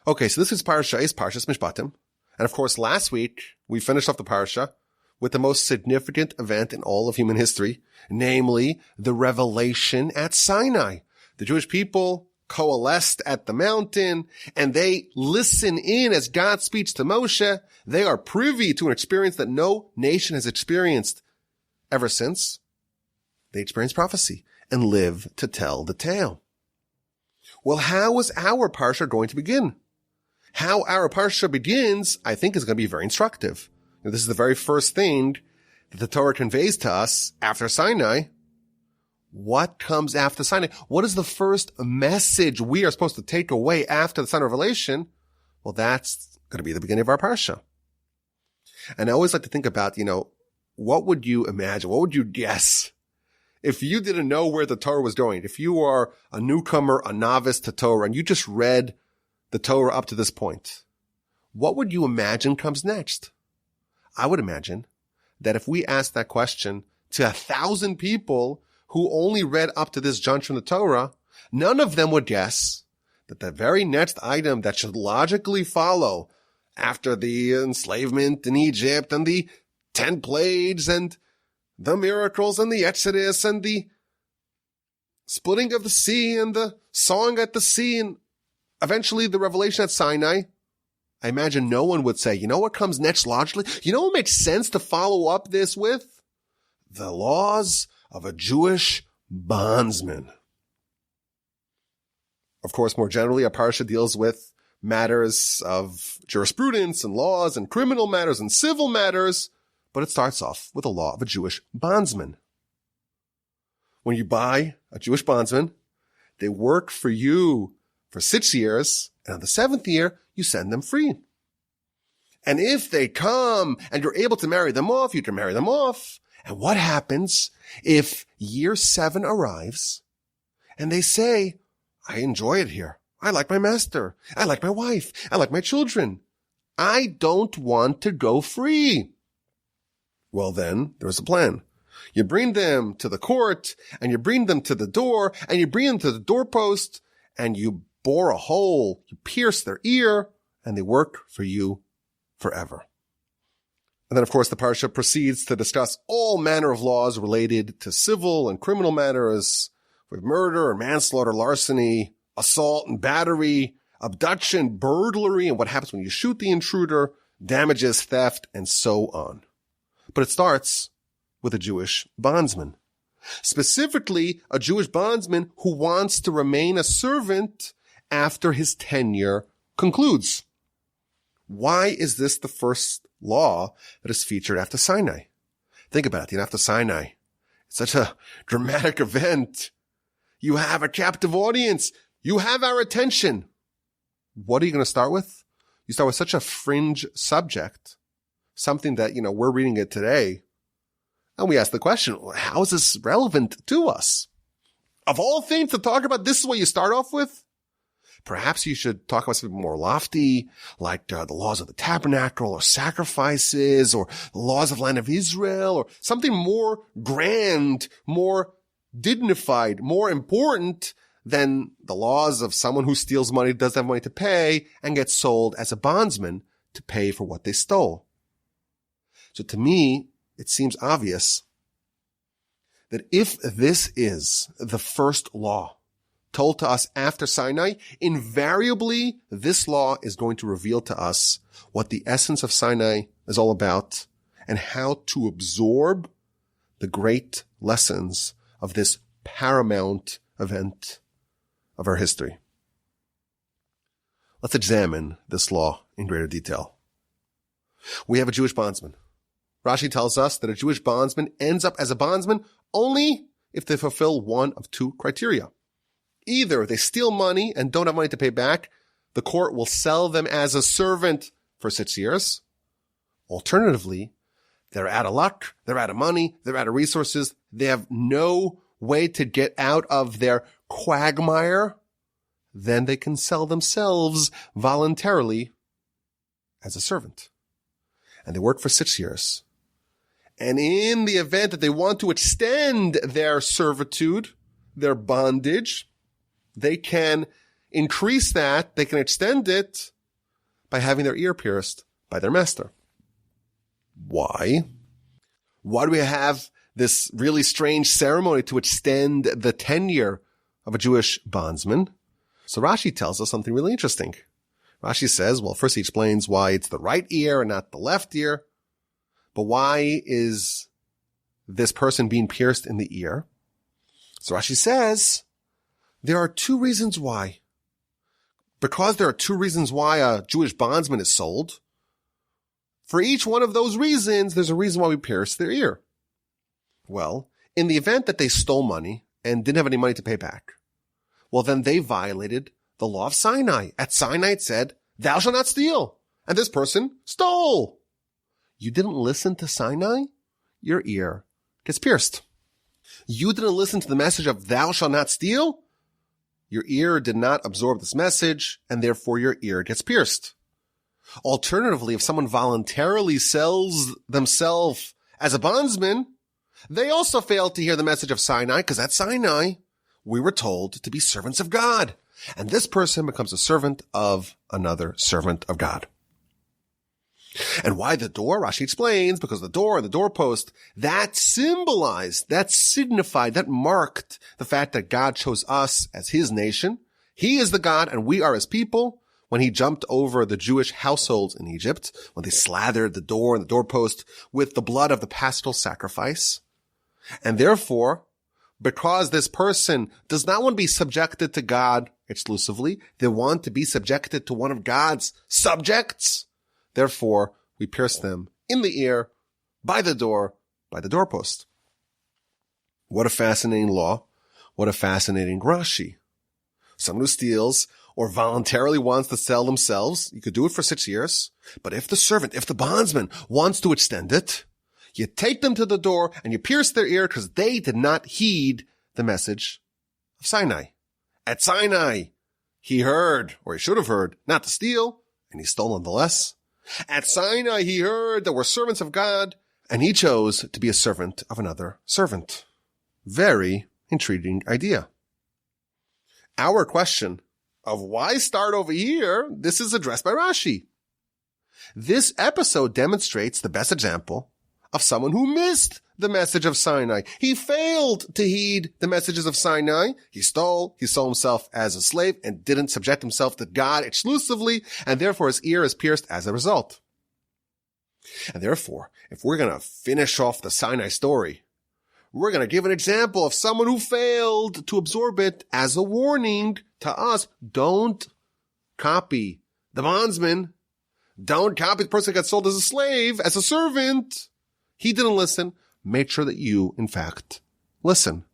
Okay, so this is Parshas Mishpatim. And of course, last week, we finished off the Parsha with the most significant event in all of human history, namely the revelation at Sinai. The Jewish people coalesced at the mountain, and they listen in as God speaks to Moshe. They are privy to an experience that no nation has experienced ever since. They experience prophecy and live to tell the tale. Well, how is our Parsha going to begin? How our Parsha begins, I think, is going to be very instructive. Now, this is the very first thing that the Torah conveys to us after Sinai. What comes after Sinai? What is the first message we are supposed to take away after the Sinai Revelation? Well, that's going to be the beginning of our Parsha. And I always like to think about, what would you imagine? What would you guess if you didn't know where the Torah was going? If you are a newcomer, a novice to Torah, and you just read the Torah up to this point, what would you imagine comes next? I would imagine that if we asked that question to 1,000 people who only read up to this juncture in the Torah, none of them would guess that the very next item that should logically follow after the enslavement in Egypt and the 10 plagues and the miracles and the Exodus and the splitting of the sea and the song at the sea and eventually the revelation at Sinai, I imagine no one would say, what comes next logically? What makes sense to follow up this with? The laws of a Jewish bondsman. Of course, more generally, a parsha deals with matters of jurisprudence and laws and criminal matters and civil matters, but it starts off with the law of a Jewish bondsman. When you buy a Jewish bondsman, they work for you for 6 years, and on the 7th year, you send them free. And if they come and you're able to marry them off, you can marry them off. And what happens if year 7 arrives and they say, I enjoy it here. I like my master. I like my wife. I like my children. I don't want to go free. Well, then there's a plan. You bring them to the court and you bring them to the door and you bring them to the doorpost and you bore a hole, you pierce their ear, and they work for you forever. And then, of course, the Parsha proceeds to discuss all manner of laws related to civil and criminal matters, with murder and manslaughter, larceny, assault and battery, abduction, burglary, and what happens when you shoot the intruder, damages, theft, and so on. But it starts with a Jewish bondsman. Specifically, a Jewish bondsman who wants to remain a servant after his tenure concludes. Why is this the first law that is featured after Sinai? Think about it. After Sinai, it's such a dramatic event. You have a captive audience. You have our attention. What are you going to start with? You start with such a fringe subject, something that, we're reading it today. And we ask the question, how is this relevant to us? Of all things to talk about, this is what you start off with? Perhaps you should talk about something more lofty, like the laws of the tabernacle or sacrifices or the laws of the land of Israel or something more grand, more dignified, more important than the laws of someone who steals money, doesn't have money to pay, and gets sold as a bondsman to pay for what they stole. So to me, it seems obvious that if this is the first law told to us after Sinai, invariably this law is going to reveal to us what the essence of Sinai is all about and how to absorb the great lessons of this paramount event of our history. Let's examine this law in greater detail. We have a Jewish bondsman. Rashi tells us that a Jewish bondsman ends up as a bondsman only if they fulfill one of two criteria. Either they steal money and don't have money to pay back, the court will sell them as a servant for 6 years. Alternatively, they're out of luck, they're out of money, they're out of resources, they have no way to get out of their quagmire, then they can sell themselves voluntarily as a servant. And they work for 6 years. And in the event that they want to extend their servitude, their bondage, they can increase that, they can extend it by having their ear pierced by their master. Why? Why do we have this really strange ceremony to extend the tenure of a Jewish bondsman? So Rashi tells us something really interesting. Rashi says, well, first he explains why it's the right ear and not the left ear. But why is this person being pierced in the ear? So Rashi says, there are two reasons why. Because there are two reasons why a Jewish bondsman is sold, for each one of those reasons, there's a reason why we pierce their ear. Well, in the event that they stole money and didn't have any money to pay back, well, then they violated the law of Sinai. At Sinai it said, thou shalt not steal. And this person stole. You didn't listen to Sinai? Your ear gets pierced. You didn't listen to the message of thou shalt not steal? Your ear did not absorb this message, and therefore your ear gets pierced. Alternatively, if someone voluntarily sells themselves as a bondsman, they also failed to hear the message of Sinai, because at Sinai, we were told to be servants of God. And this person becomes a servant of another servant of God. And why the door? Rashi explains, because the door and the doorpost, that symbolized, that signified, that marked the fact that God chose us as his nation. He is the God and we are his people. When he jumped over the Jewish households in Egypt, when they slathered the door and the doorpost with the blood of the paschal sacrifice. And therefore, because this person does not want to be subjected to God exclusively, they want to be subjected to one of God's subjects. Therefore, we pierce them in the ear, by the door, by the doorpost. What a fascinating law. What a fascinating Rashi. Someone who steals or voluntarily wants to sell themselves, you could do it for 6 years. But if the servant, if the bondsman wants to extend it, you take them to the door and you pierce their ear because they did not heed the message of Sinai. At Sinai, he heard, or he should have heard, not to steal, and he stole nonetheless. At Sinai, he heard that we're servants of God, and he chose to be a servant of another servant. Very intriguing idea. Our question of why start over here, this is addressed by Rashi. This episode demonstrates the best example of someone who missed the message of Sinai. He failed to heed the messages of Sinai. He sold himself as a slave and didn't subject himself to God exclusively, and therefore his ear is pierced as a result. And therefore, if we're going to finish off the Sinai story, we're going to give an example of someone who failed to absorb it as a warning to us. Don't copy the bondsman. Don't copy the person that got sold as a slave, as a servant. He didn't listen. Make sure that you, in fact, listen.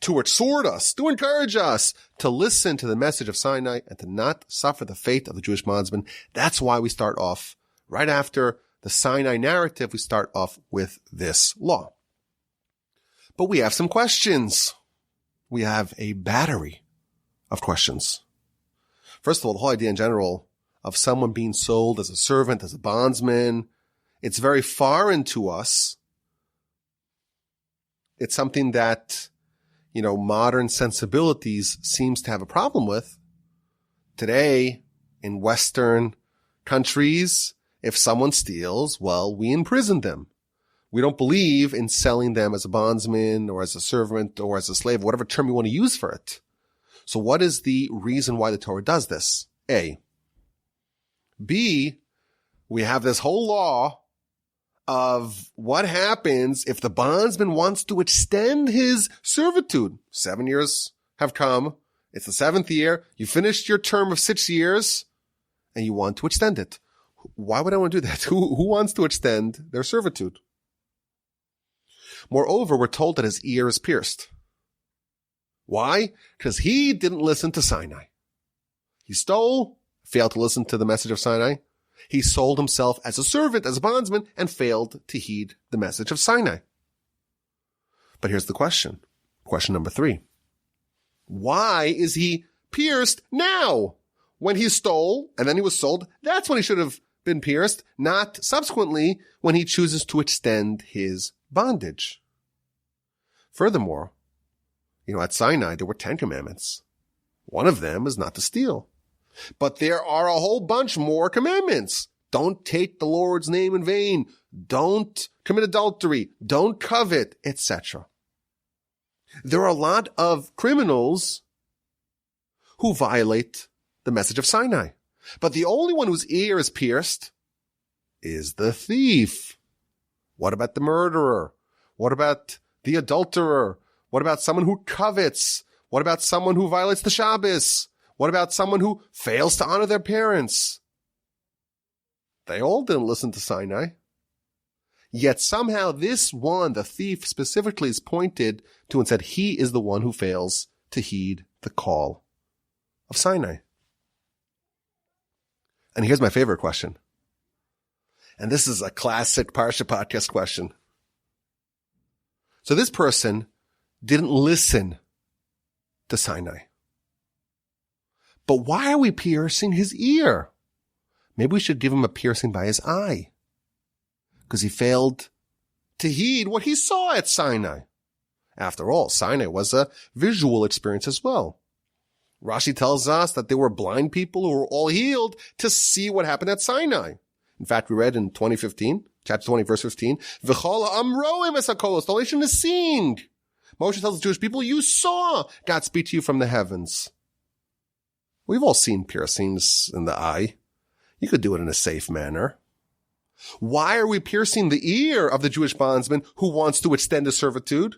To exhort us, to encourage us to listen to the message of Sinai and to not suffer the fate of the Jewish bondsman. That's why we start off right after the Sinai narrative. We start off with this law. But we have some questions. We have a battery of questions. First of all, the whole idea in general of someone being sold as a servant, as a bondsman, it's very foreign to us. It's something that, modern sensibilities seems to have a problem with. Today, in Western countries, if someone steals, well, we imprison them. We don't believe in selling them as a bondsman or as a servant or as a slave, whatever term you want to use for it. So what is the reason why the Torah does this? A. B, we have this whole law of what happens if the bondsman wants to extend his servitude. 7 years have come. It's the 7th year. You finished your term of 6 years and you want to extend it. Why would I want to do that? Who wants to extend their servitude? Moreover, we're told that his ear is pierced. Why? Because he didn't listen to Sinai. He stole, failed to listen to the message of Sinai. He sold himself as a servant, as a bondsman, and failed to heed the message of Sinai. But here's the question. Question number 3. Why is he pierced now? When he stole and then he was sold, that's when he should have been pierced, not subsequently when he chooses to extend his bondage. Furthermore, at Sinai, there were 10 commandments. One of them is not to steal. But there are a whole bunch more commandments. Don't take the Lord's name in vain. Don't commit adultery. Don't covet, etc. There are a lot of criminals who violate the message of Sinai. But the only one whose ear is pierced is the thief. What about the murderer? What about the adulterer? What about someone who covets? What about someone who violates the Shabbos? What about someone who fails to honor their parents? They all didn't listen to Sinai. Yet somehow this one, the thief specifically, is pointed to and said he is the one who fails to heed the call of Sinai. And here's my favorite question. And this is a classic Parsha podcast question. So this person didn't listen to Sinai. But why are we piercing his ear? Maybe we should give him a piercing by his eye, because he failed to heed what he saw at Sinai. After all, Sinai was a visual experience as well. Rashi tells us that there were blind people who were all healed to see what happened at Sinai. In fact, we read in chapter 20, verse 15, V'chol ha'am ro'im es hakolos, the whole nation is seeing. Moshe tells the Jewish people, you saw God speak to you from the heavens. We've all seen piercings in the eye. You could do it in a safe manner. Why are we piercing the ear of the Jewish bondsman who wants to extend his servitude?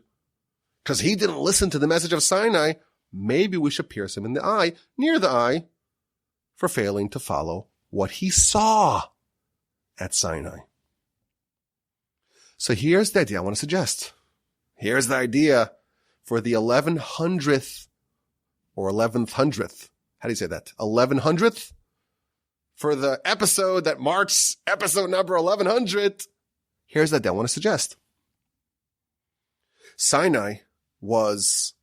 Because he didn't listen to the message of Sinai. Maybe we should pierce him in the eye, near the eye, for failing to follow what he saw at Sinai. So here's the idea I want to suggest. Here's the idea for the 1100th or 1100th. How do you say that? 1100th? For the episode that marks episode number 1100. Here's the idea I want to suggest. Sinai was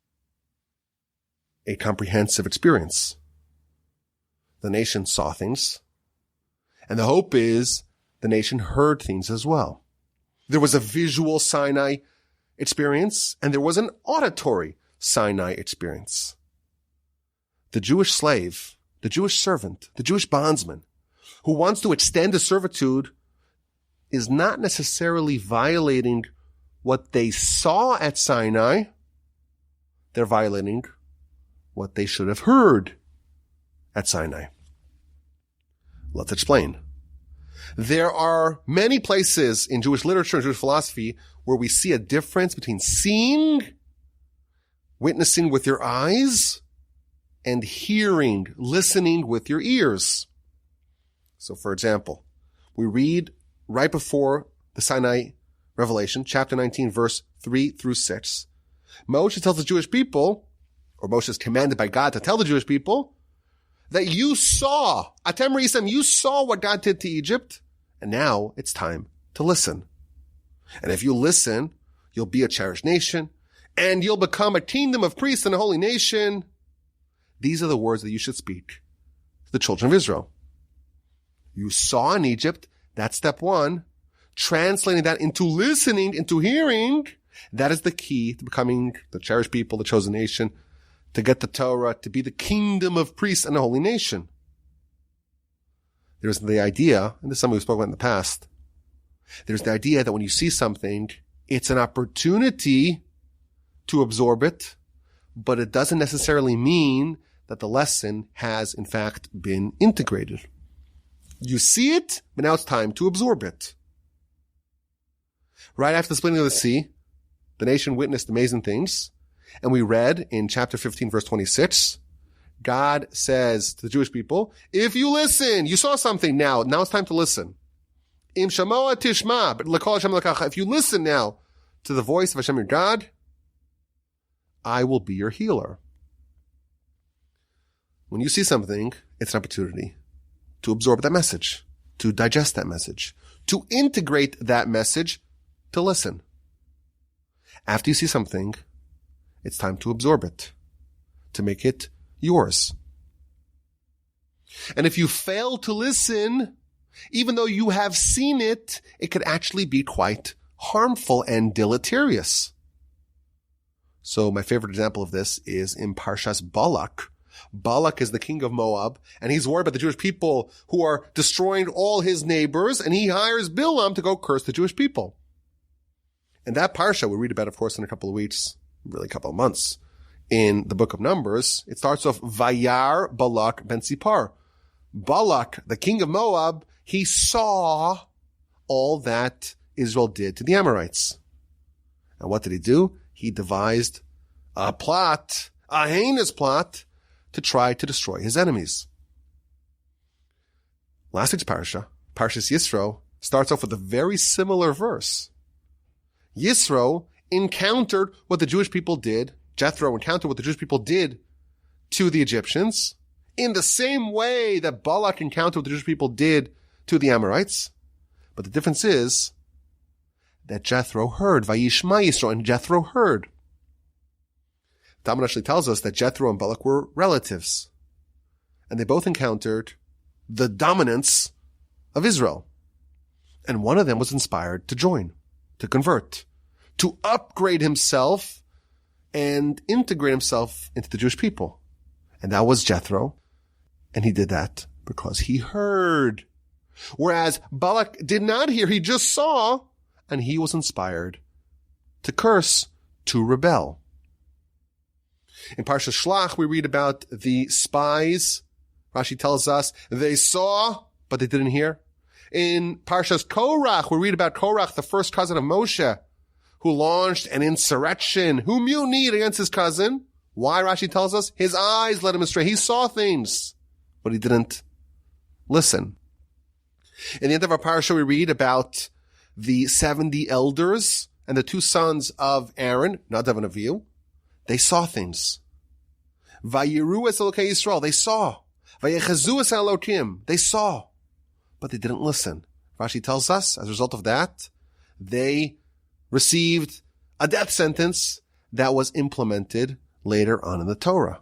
a comprehensive experience. The nation saw things, and the hope is the nation heard things as well. There was a visual Sinai experience, and there was an auditory Sinai experience. The Jewish slave, the Jewish servant, the Jewish bondsman who wants to extend a servitude is not necessarily violating what they saw at Sinai. They're violating what they should have heard at Sinai. Let's explain. There are many places in Jewish literature and Jewish philosophy where we see a difference between seeing, witnessing with your eyes, and hearing, listening with your ears. So, for example, we read right before the Sinai Revelation, chapter 19, verse 3 through 6. Moshe tells the Jewish people, or Moshe is commanded by God to tell the Jewish people, that you saw, Atem Risem, you saw what God did to Egypt, and now it's time to listen. And if you listen, you'll be a cherished nation, and you'll become a kingdom of priests and a holy nation. These are the words that you should speak to the children of Israel. You saw in Egypt, that's step one. Translating that into listening, into hearing, that is the key to becoming the cherished people, the chosen nation, to get the Torah, to be the kingdom of priests and a holy nation. There's the idea, and this is something we've spoken about in the past, there's the idea that when you see something, it's an opportunity to absorb it, but it doesn't necessarily mean that the lesson has, in fact, been integrated. You see it, but now it's time to absorb it. Right after the splitting of the sea, the nation witnessed amazing things. And we read in chapter 15, verse 26, God says to the Jewish people, if you listen, you saw something now it's time to listen. Im shamoa tishma, but l'kol Hashem l'kacha. If you listen now to the voice of Hashem your God, I will be your healer. When you see something, it's an opportunity to absorb that message, to digest that message, to integrate that message, to listen. After you see something, it's time to absorb it, to make it yours. And if you fail to listen, even though you have seen it, it could actually be quite harmful and deleterious. So my favorite example of this is in Parshas Balak. Balak is the king of Moab, and he's worried about the Jewish people who are destroying all his neighbors, and he hires Bilam to go curse the Jewish people. And that Parsha, we'll read about, of course, in a couple of weeks, really a couple of months, in the book of Numbers. It starts off, Vayar Balak ben Sipar. Balak, the king of Moab, he saw all that Israel did to the Amorites. And what did he do? He devised a plot, a heinous plot, to try to destroy his enemies. Last week's Parsha, Parshas Yisro, starts off with a very similar verse. Yisro encountered what the Jewish people did, Jethro encountered what the Jewish people did to the Egyptians, in the same way that Balak encountered what the Jewish people did to the Amorites. But the difference is that Jethro heard, Vayishma Yisro, and Jethro heard. Talmud actually tells us that Jethro and Balak were relatives, and they both encountered the dominance of Israel. And one of them was inspired to join, to convert, to upgrade himself and integrate himself into the Jewish people. And that was Jethro. And he did that because he heard. Whereas Balak did not hear, he just saw, and he was inspired to curse, to rebel. In Parsha Shlach, we read about the spies. Rashi tells us they saw, but they didn't hear. In Parshas Korach, we read about Korach, the first cousin of Moshe, who launched an insurrection, who mutinied against his cousin. Why, Rashi tells us? His eyes led him astray. He saw things, but he didn't listen. In the end of our Parsha, we read about the 70 elders and the two sons of Aaron, Nadav and Avihu. They saw things. Vayiru es Elokei Yisrael. They saw. Vayechazu es Elokim. They saw. But they didn't listen. Rashi tells us, as a result of that, they received a death sentence that was implemented later on in the Torah.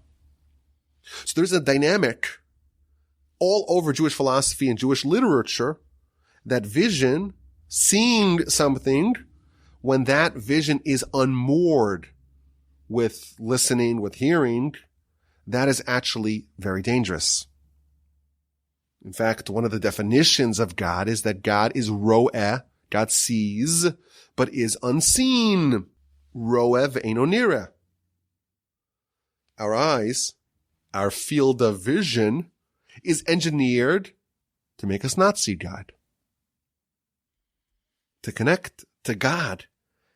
So there's a dynamic all over Jewish philosophy and Jewish literature that vision, seeing something, when that vision is unmoored with listening, with hearing, that is actually very dangerous. In fact, one of the definitions of God is that God is ro'eh, God sees, but is unseen. Ro'eh ve'eino nireh. Our eyes, our field of vision, is engineered to make us not see God. To connect to God,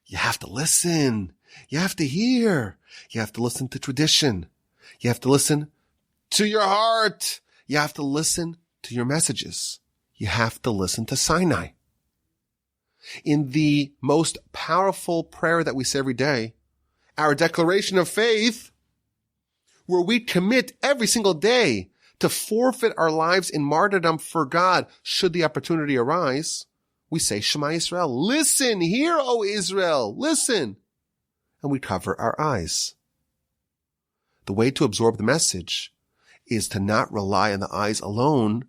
you have to listen. You have to hear. You have to listen to tradition. You have to listen to your heart. You have to listen to your messages. You have to listen to Sinai. In the most powerful prayer that we say every day, our declaration of faith, where we commit every single day to forfeit our lives in martyrdom for God, should the opportunity arise, we say, Shema Yisrael, listen, hear, O Israel, listen. And we cover our eyes. The way to absorb the message is to not rely on the eyes alone,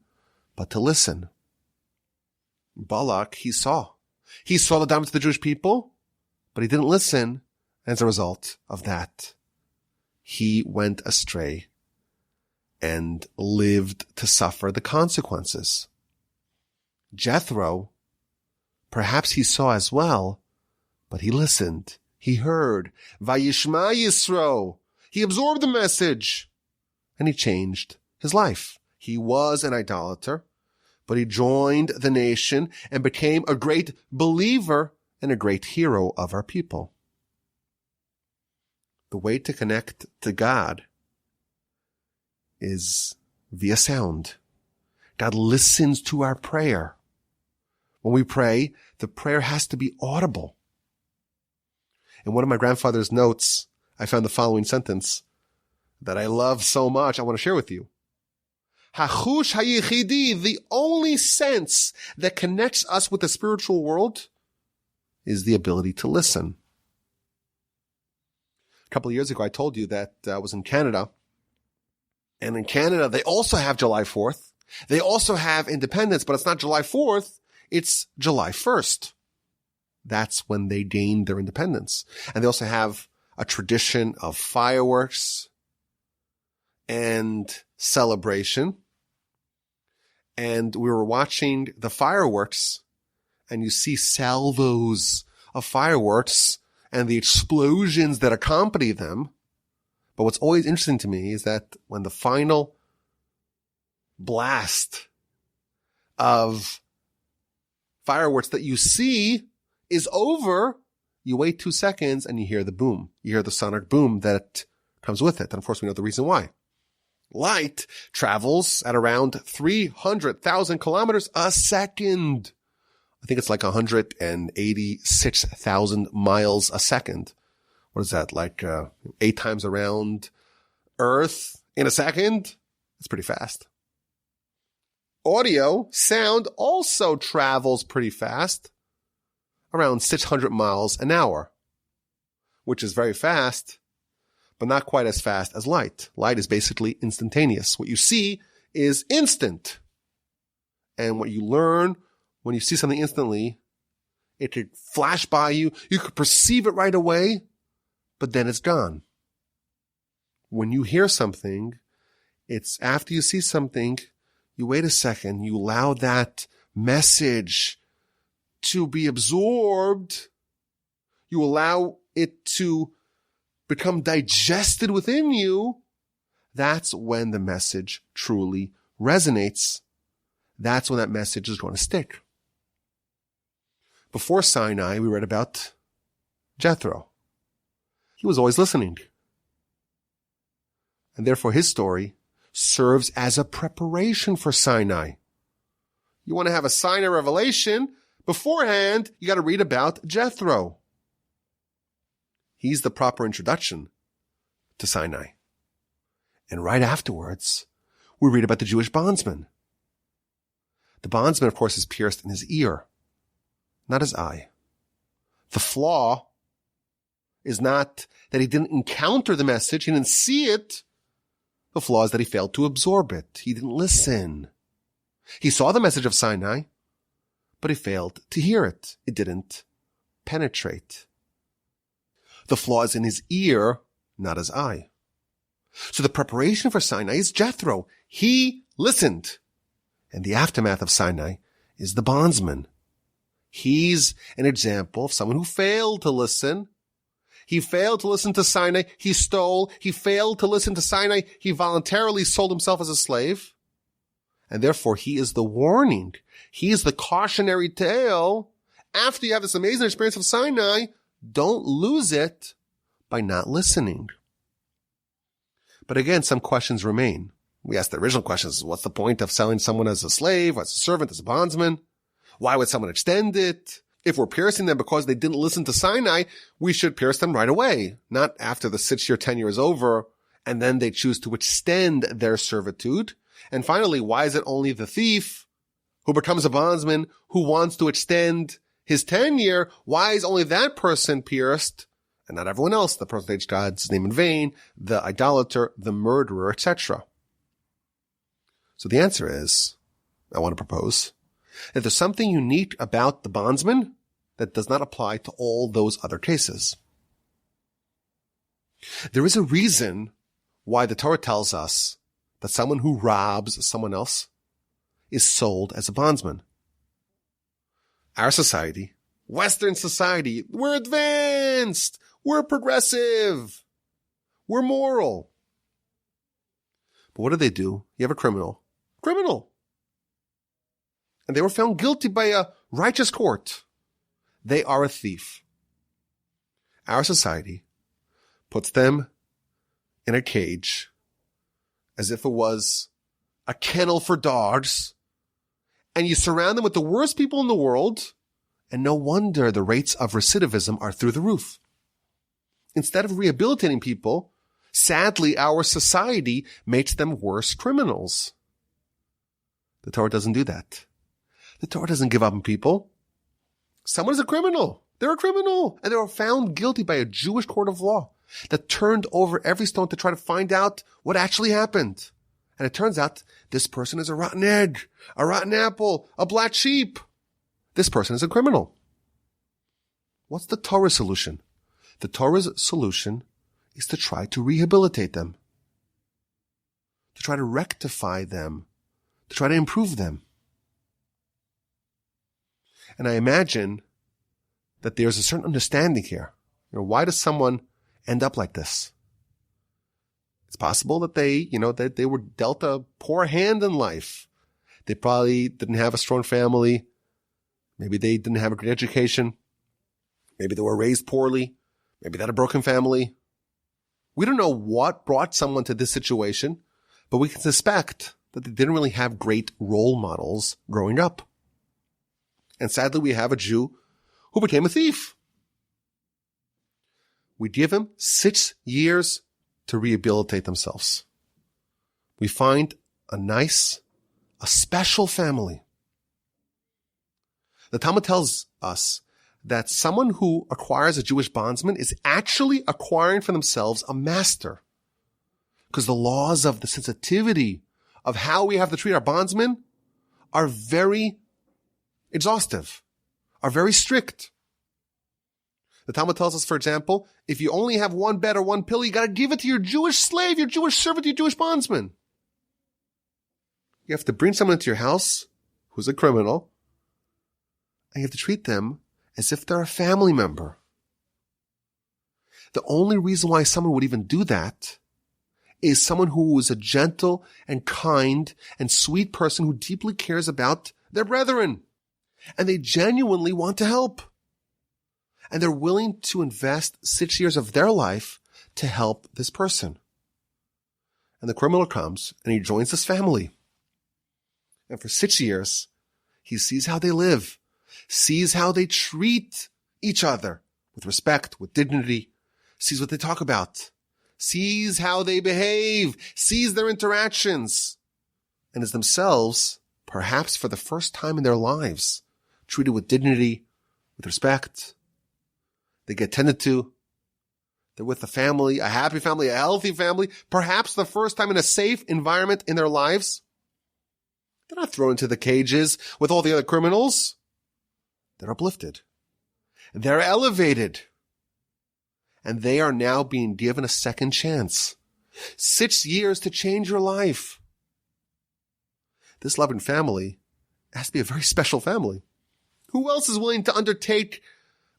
but to listen. Balak, he saw. He saw the damage to the Jewish people, but he didn't listen. As a result of that, he went astray and lived to suffer the consequences. Jethro, perhaps he saw as well, but he listened. He heard. Vayishma Yisro. He absorbed the message, and he changed his life. He was an idolater, but he joined the nation and became a great believer and a great hero of our people. The way to connect to God is via sound. God listens to our prayer. When we pray, the prayer has to be audible. In one of my grandfather's notes, I found the following sentence that I love so much. I want to share with you. Hachush hayichidi, the only sense that connects us with the spiritual world is the ability to listen. A couple of years ago, I told you that I was in Canada. And in Canada, they also have July 4th. They also have independence, but it's not July 4th. It's July 1st. That's when they gained their independence. And they also have a tradition of fireworks and celebration. And we were watching the fireworks, and you see salvos of fireworks and the explosions that accompany them. But what's always interesting to me is that when the final blast of fireworks that you see is over, you wait 2 seconds and you hear the boom. You hear the sonic boom that comes with it. And of course, we know the reason why. Light travels at around 300,000 kilometers a second. I think it's like 186,000 miles a second. What is that? Like 8 times around Earth in a second? That's pretty fast. Audio, sound also travels pretty fast, around 600 miles an hour, which is very fast, but not quite as fast as light. Light is basically instantaneous. What you see is instant. And what you learn when you see something instantly, it could flash by you. You could perceive it right away, but then it's gone. When you hear something, it's after you see something, you wait a second, you allow that message to be absorbed. You allow it to become digested within you. That's when the message truly resonates. That's when that message is going to stick. Before Sinai, we read about Jethro. He was always listening. And therefore his story serves as a preparation for Sinai. You want to have a Sinai Revelation, beforehand, you got to read about Jethro. He's the proper introduction to Sinai. And right afterwards, we read about the Jewish bondsman. The bondsman, of course, is pierced in his ear, not his eye. The flaw is not that he didn't encounter the message, he didn't see it. The flaw is that he failed to absorb it. He didn't listen. He saw the message of Sinai, but he failed to hear it. It didn't penetrate. The flaw is in his ear, not his eye. So the preparation for Sinai is Jethro. He listened. And the aftermath of Sinai is the bondsman. He's an example of someone who failed to listen. He failed to listen to Sinai. He stole. He failed to listen to Sinai. He voluntarily sold himself as a slave. And therefore, he is the warning. He is the cautionary tale. After you have this amazing experience of Sinai, don't lose it by not listening. But again, some questions remain. We asked the original questions. What's the point of selling someone as a slave, as a servant, as a bondsman? Why would someone extend it? If we're piercing them because they didn't listen to Sinai, we should pierce them right away, not after the 6-year tenure is over, and then they choose to extend their servitude. And finally, why is it only the thief who becomes a bondsman who wants to extend his tenure? Why is only that person pierced and not everyone else? The person who takes God's name in vain, the idolater, the murderer, etc. So the answer is, I want to propose, that there's something unique about the bondsman that does not apply to all those other cases. There is a reason why the Torah tells us that someone who robs someone else is sold as a bondsman. Our society, Western society, we're advanced, we're progressive, we're moral. But what do? You have a criminal. And they were found guilty by a righteous court. They are a thief. Our society puts them in a cage as if it was a kennel for dogs, and you surround them with the worst people in the world, and no wonder the rates of recidivism are through the roof. Instead of rehabilitating people, sadly, our society makes them worse criminals. The Torah doesn't do that. The Torah doesn't give up on people. Someone is a criminal. They're a criminal. And they were found guilty by a Jewish court of law that turned over every stone to try to find out what actually happened. And it turns out this person is a rotten egg, a rotten apple, a black sheep. This person is a criminal. What's the Torah's solution? The Torah's solution is to try to rehabilitate them. to try to rectify them, to try to improve them. And I imagine that there's a certain understanding here. Why does someone end up like this? It's possible that they were dealt a poor hand in life. They probably didn't have a strong family. Maybe they didn't have a great education. Maybe they were raised poorly. Maybe they had a broken family. We don't know what brought someone to this situation, but we can suspect that they didn't really have great role models growing up. And sadly, we have a Jew who became a thief. We give him 6 years to rehabilitate themselves. We find a special family. The Talmud tells us that someone who acquires a Jewish bondsman is actually acquiring for themselves a master. Because the laws of the sensitivity of how we have to treat our bondsmen are very exhaustive, are very strict. The Talmud tells us, for example, if you only have one bed or one pillow, you got to give it to your Jewish slave, your Jewish servant, your Jewish bondsman. You have to bring someone into your house who's a criminal, and you have to treat them as if they're a family member. The only reason why someone would even do that is someone who is a gentle and kind and sweet person who deeply cares about their brethren. And they genuinely want to help. And they're willing to invest 6 years of their life to help this person. And the criminal comes and he joins this family. And for 6 years, he sees how they live, sees how they treat each other with respect, with dignity, sees what they talk about, sees how they behave, sees their interactions, and is themselves, perhaps for the first time in their lives, treated with dignity, with respect. They get tended to. They're with a family, a happy family, a healthy family, perhaps the first time in a safe environment in their lives. They're not thrown into the cages with all the other criminals. They're uplifted. They're elevated. And they are now being given a second chance. 6 years to change your life. This loving family has to be a very special family. Who else is willing to undertake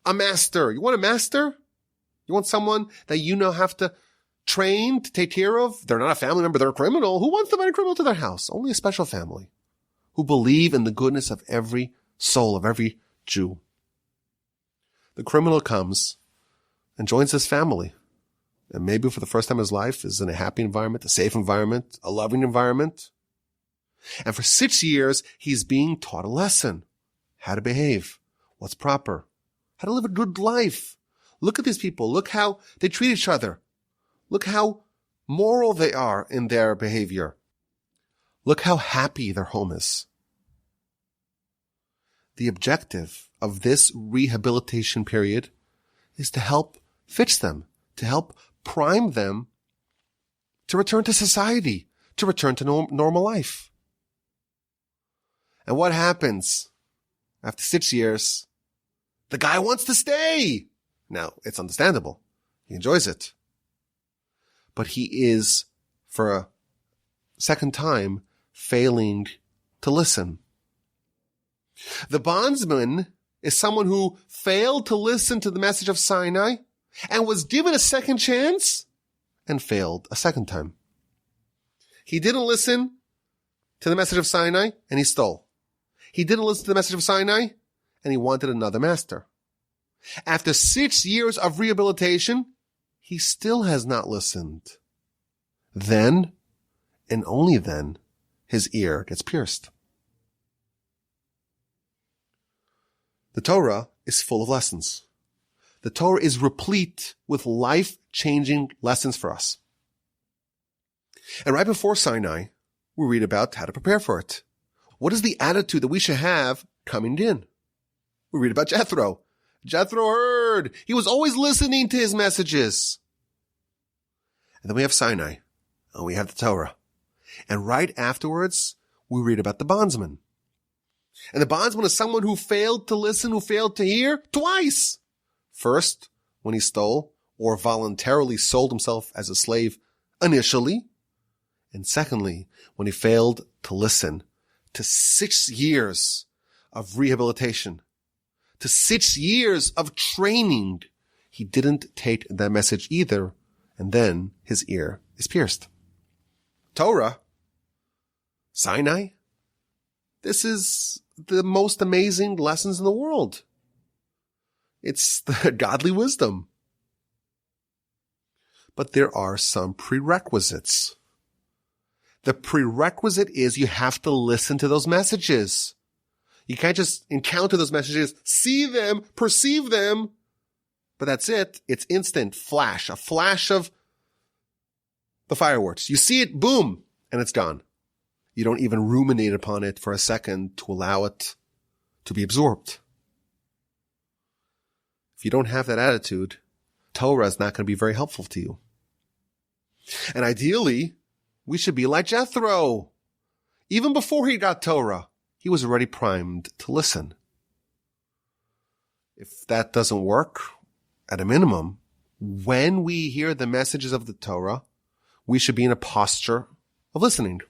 a master? You want a master? You want someone that you know have to train to take care of? They're not a family member, they're a criminal. Who wants to invite a criminal to their house? Only a special family who believe in the goodness of every soul, of every Jew. The criminal comes and joins this family. And maybe for the first time in his life is in a happy environment, a safe environment, a loving environment. And for 6 years, he's being taught a lesson. How to behave. What's proper. How to live a good life. Look at these people. Look how they treat each other. Look how moral they are in their behavior. Look how happy their home is. The objective of this rehabilitation period is to help fix them, to help prime them to return to society, to return to normal life. And what happens after 6 years? The guy wants to stay. Now, it's understandable. He enjoys it. But he is, for a second time, failing to listen. The bondsman is someone who failed to listen to the message of Sinai and was given a second chance and failed a second time. He didn't listen to the message of Sinai and he stole. He didn't listen to the message of Sinai and he wanted another master. After 6 years of rehabilitation, he still has not listened. Then, and only then, his ear gets pierced. The Torah is full of lessons. The Torah is replete with life-changing lessons for us. And right before Sinai, we read about how to prepare for it. What is the attitude that we should have coming in? We read about Jethro. Jethro heard. He was always listening to his messages. And then we have Sinai. And we have the Torah. And right afterwards, we read about the bondsman. And the bondsman is someone who failed to listen, who failed to hear twice. First, when he stole or voluntarily sold himself as a slave initially. And secondly, when he failed to listen to 6 years of rehabilitation, to 6 years of training, he didn't take that message either, and then his ear is pierced. Torah, Sinai, this is the most amazing lessons in the world. It's the godly wisdom. But there are some prerequisites. The prerequisite is you have to listen to those messages. You can't just encounter those messages, see them, perceive them, but that's it. It's instant flash, a flash of the fireworks. You see it, boom, and it's gone. You don't even ruminate upon it for a second to allow it to be absorbed. If you don't have that attitude, Torah is not going to be very helpful to you. And ideally, we should be like Jethro. Even before he got Torah, he was already primed to listen. If that doesn't work, at a minimum, when we hear the messages of the Torah, we should be in a posture of listening.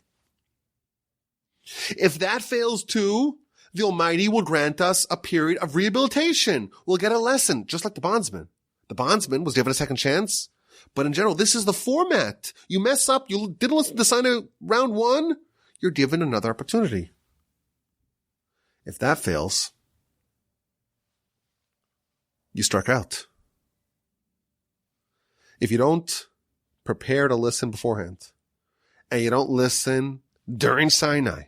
If that fails too, the Almighty will grant us a period of rehabilitation. We'll get a lesson, just like the bondsman. The bondsman was given a second chance. But in general, this is the format. You mess up, you didn't listen to Sinai round 1, you're given another opportunity. If that fails, you struck out. If you don't prepare to listen beforehand, and you don't listen during Sinai,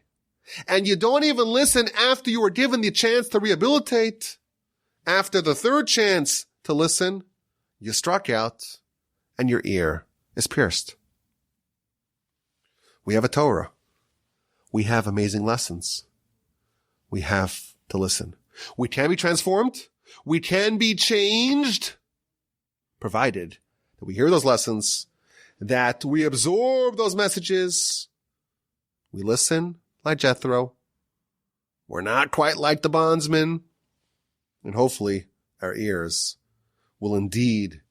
and you don't even listen after you were given the chance to rehabilitate, after the third chance to listen, you struck out, and your ear is pierced. We have a Torah. We have amazing lessons. We have to listen. We can be transformed. We can be changed, provided that we hear those lessons, that we absorb those messages. We listen like Jethro. We're not quite like the bondsman. And hopefully our ears will indeed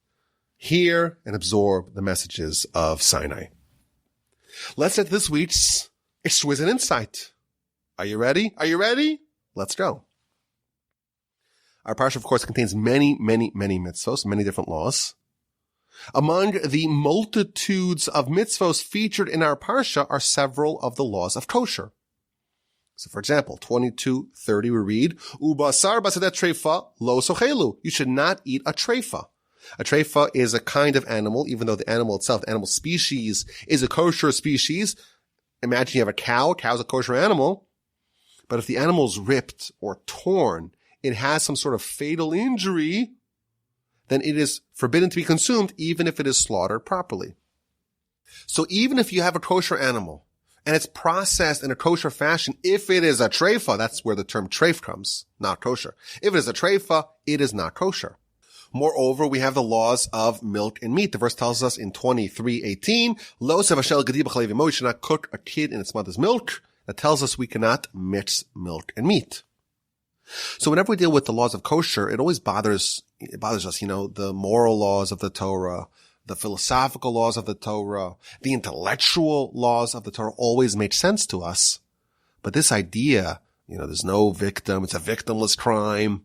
hear and absorb the messages of Sinai. Let's get this week's exquisite insight. Are you ready? Are you ready? Let's go. Our Parsha, of course, contains many mitzvos, many different laws. Among the multitudes of mitzvos featured in our Parsha are several of the laws of kosher. So, for example, 22:30 we read, "Ubasar basadet treifa lo sochelu." You should not eat a treifa. A treifa is a kind of animal, even though the animal itself, the animal species, is a kosher species. Imagine you have a cow. Cow's a kosher animal. But if the animal's ripped or torn, it has some sort of fatal injury, then it is forbidden to be consumed, even if it is slaughtered properly. So even if you have a kosher animal, and it's processed in a kosher fashion, if it is a treifa, that's where the term treif comes, not kosher. If it is a treifa, it is not kosher. Moreover, we have the laws of milk and meat. The verse tells us in 23:18, "Lo sevashel gedi b'chalev imo," you should not cook a kid in its mother's milk. That tells us we cannot mix milk and meat. So whenever we deal with the laws of kosher, it always bothers us, the moral laws of the Torah, the philosophical laws of the Torah, the intellectual laws of the Torah always make sense to us. But this idea, there's no victim, it's a victimless crime.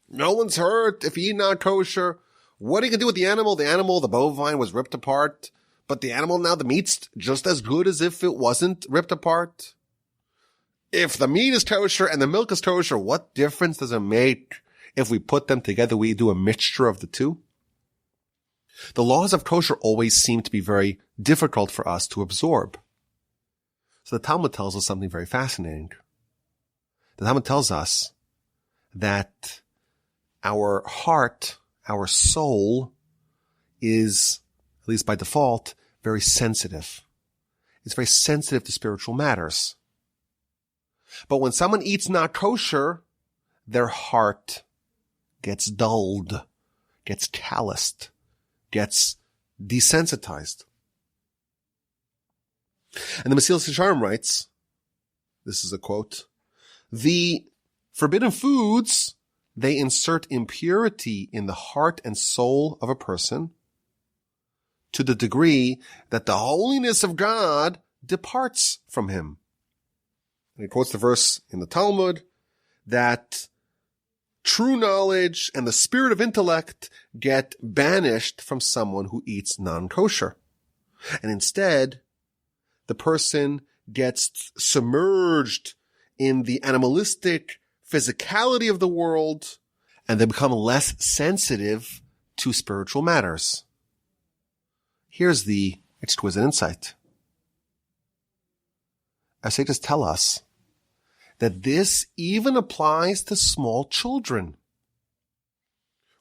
No one's hurt if you eat not kosher. What are you going to do with the animal? The bovine was ripped apart, but the animal now, the meat's just as good as if it wasn't ripped apart. If the meat is kosher and the milk is kosher, what difference does it make if we put them together? We do a mixture of the two. The laws of kosher always seem to be very difficult for us to absorb. So the Talmud tells us something very fascinating. The Talmud tells us that our heart, our soul, is, at least by default, very sensitive. It's very sensitive to spiritual matters. But when someone eats not kosher, their heart gets dulled, gets calloused, gets desensitized. And the Mesilas Yesharim writes, this is a quote, "The forbidden foods, they insert impurity in the heart and soul of a person to the degree that the holiness of God departs from him. And he quotes the verse in the Talmud that true knowledge and the spirit of intellect get banished from someone who eats non-kosher. And instead, the person gets submerged in the animalistic physicality of the world, and they become less sensitive to spiritual matters. Here's the exquisite insight. Our sages tell us that this even applies to small children.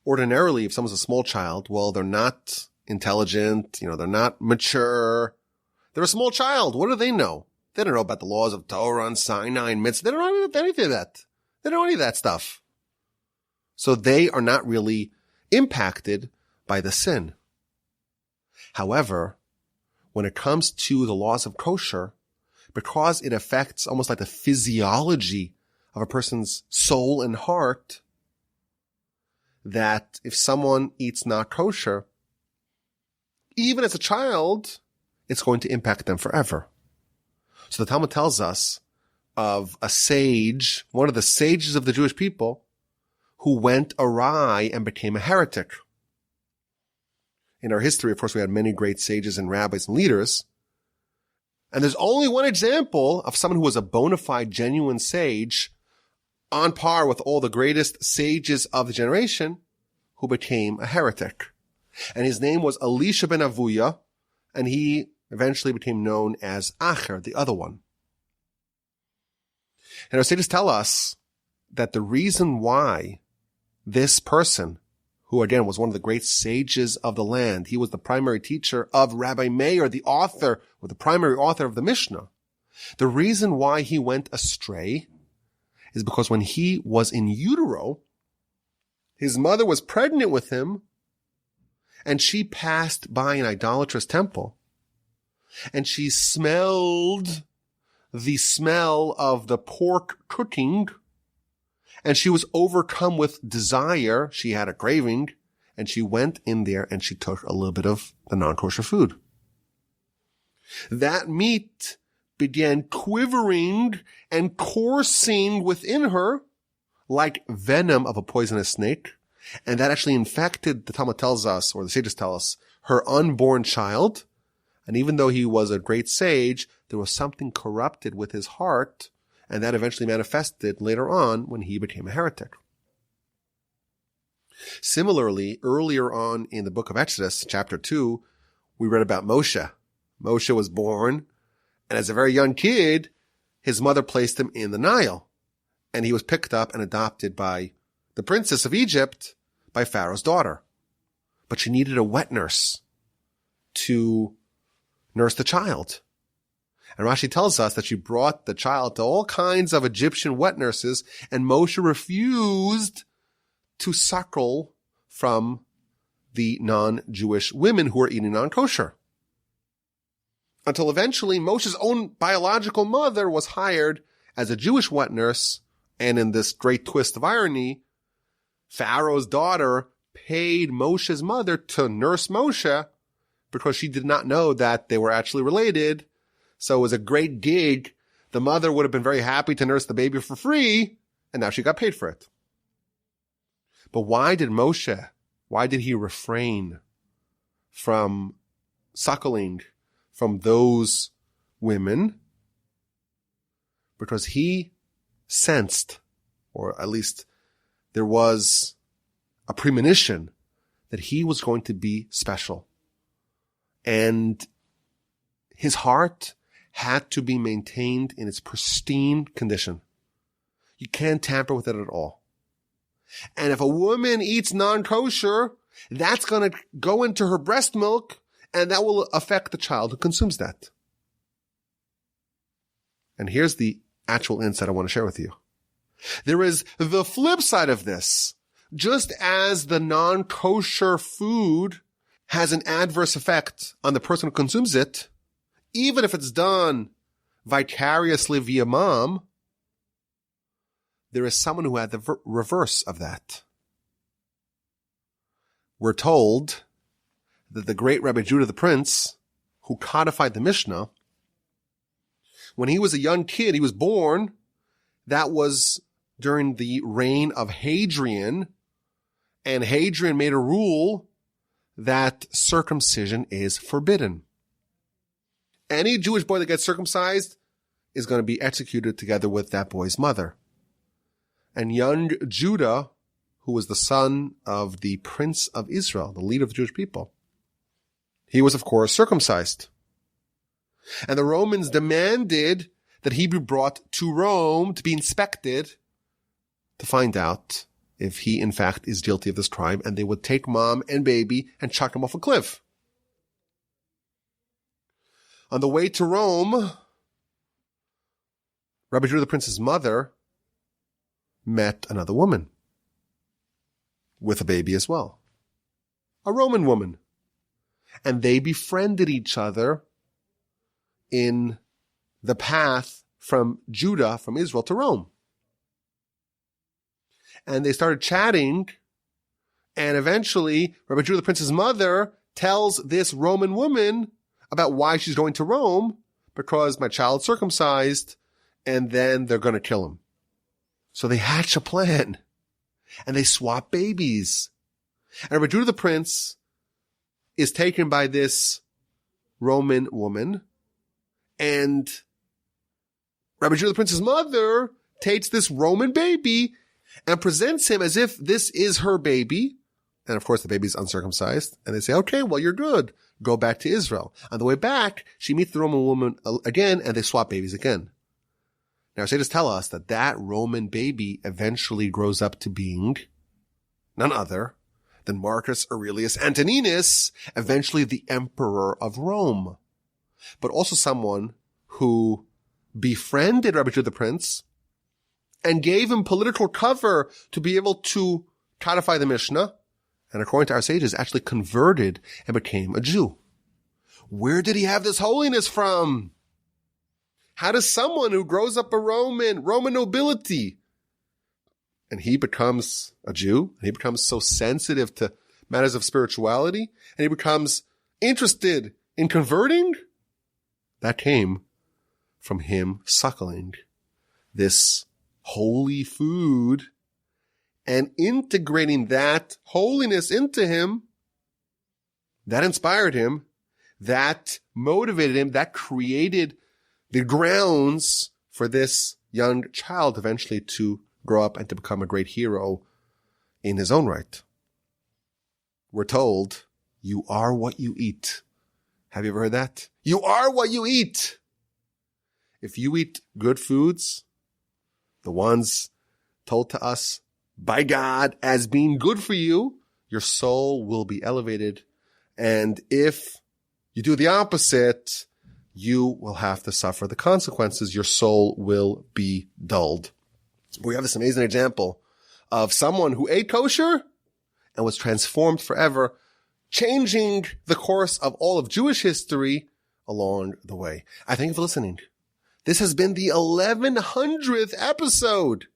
Ordinarily, if someone's a small child, well, they're not intelligent, they're not mature. They're a small child. What do they know? They don't know about the laws of Torah and Sinai and mitzvah. They don't know anything of that. They don't know any of that stuff. So they are not really impacted by the sin. However, when it comes to the laws of kosher, because it affects almost like the physiology of a person's soul and heart, that if someone eats not kosher, even as a child, it's going to impact them forever. So the Talmud tells us of a sage, one of the sages of the Jewish people, who went awry and became a heretic. In our history, of course, we had many great sages and rabbis and leaders. And there's only one example of someone who was a bona fide, genuine sage, on par with all the greatest sages of the generation, who became a heretic. And his name was Elisha ben Avuya, and he eventually became known as Acher, the other one. And our sages tell us that the reason why this person, who again was one of the great sages of the land, he was the primary teacher of Rabbi Meir, the author, or the primary author of the Mishnah. The reason why he went astray is because when he was in utero, his mother was pregnant with him, and she passed by an idolatrous temple, and she smelled the smell of the pork cooking, and she was overcome with desire. She had a craving, and she went in there and she took a little bit of the non-kosher food. That meat began quivering and coursing within her like venom of a poisonous snake, and that actually infected, the Talmud tells us, or the sages tell us, her unborn child. And even though he was a great sage, there was something corrupted with his heart, and that eventually manifested later on when he became a heretic. Similarly, earlier on in the book of Exodus, chapter 2, we read about Moshe. Moshe was born, and as a very young kid, his mother placed him in the Nile, and he was picked up and adopted by the princess of Egypt, by Pharaoh's daughter. But she needed a wet nurse to nurse the child. And Rashi tells us that she brought the child to all kinds of Egyptian wet nurses, and Moshe refused to suckle from the non-Jewish women who were eating non-kosher. Until eventually Moshe's own biological mother was hired as a Jewish wet nurse, and in this great twist of irony, Pharaoh's daughter paid Moshe's mother to nurse Moshe because she did not know that they were actually related. So it was a great gig. The mother would have been very happy to nurse the baby for free, and now she got paid for it. But why did he refrain from suckling from those women? Because he sensed, or at least there was a premonition, that he was going to be special. And his heart had to be maintained in its pristine condition. You can't tamper with it at all. And if a woman eats non-kosher, that's going to go into her breast milk, and that will affect the child who consumes that. And here's the actual insight I want to share with you. There is the flip side of this. Just as the non-kosher food has an adverse effect on the person who consumes it, even if it's done vicariously via mom, there is someone who had the reverse of that. We're told that the great Rabbi Judah the Prince, who codified the Mishnah, when he was a young kid, he was born, that was during the reign of Hadrian, and Hadrian made a rule that circumcision is forbidden. Any Jewish boy that gets circumcised is going to be executed together with that boy's mother. And young Judah, who was the son of the Prince of Israel, the leader of the Jewish people, he was, of course, circumcised. And the Romans demanded that he be brought to Rome to be inspected to find out if he, in fact, is guilty of this crime, and they would take mom and baby and chuck him off a cliff. On the way to Rome, Rabbi Judah the Prince's mother met another woman with a baby as well, a Roman woman. And they befriended each other in the path from Judah, from Israel to Rome. And they started chatting, and eventually Rabbi Judah the Prince's mother tells this Roman woman about why she's going to Rome, because my child's circumcised, and then they're going to kill him. So they hatch a plan, and they swap babies. And Rabbi Judah the Prince is taken by this Roman woman, and Rabbi Judah the Prince's mother takes this Roman baby and presents him as if this is her baby. And of course, the baby's uncircumcised. And they say, okay, well, you're good. Go back to Israel. On the way back, she meets the Roman woman again, and they swap babies again. Now, Sages tell us that that Roman baby eventually grows up to being none other than Marcus Aurelius Antoninus, eventually the emperor of Rome, but also someone who befriended Rabbi Judah the Prince and gave him political cover to be able to codify the Mishnah, and according to our sages, actually converted and became a Jew. Where did he have this holiness from? How does someone who grows up a Roman nobility, and he becomes a Jew, and he becomes so sensitive to matters of spirituality, and he becomes interested in converting? That came from him suckling this holy food and integrating that holiness into him. That inspired him, that motivated him, that created the grounds for this young child eventually to grow up and to become a great hero in his own right. We're told, you are what you eat. Have you ever heard that? You are what you eat. If you eat good foods, the ones told to us by God as being good for you, your soul will be elevated. And if you do the opposite, you will have to suffer the consequences. Your soul will be dulled. We have this amazing example of someone who ate kosher and was transformed forever, changing the course of all of Jewish history along the way. I thank you for listening. This has been the 1100th episode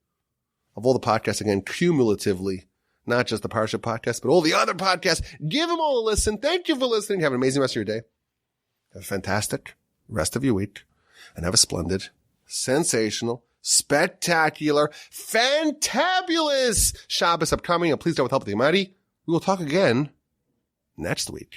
of all the podcasts, again, cumulatively, not just the Parsha podcast, but all the other podcasts. Give them all a listen. Thank you for listening. Have an amazing rest of your day. Have a fantastic rest of your week, and have a splendid, sensational, spectacular, fantabulous Shabbos upcoming. And please don't, with help of the Almighty, we will talk again next week.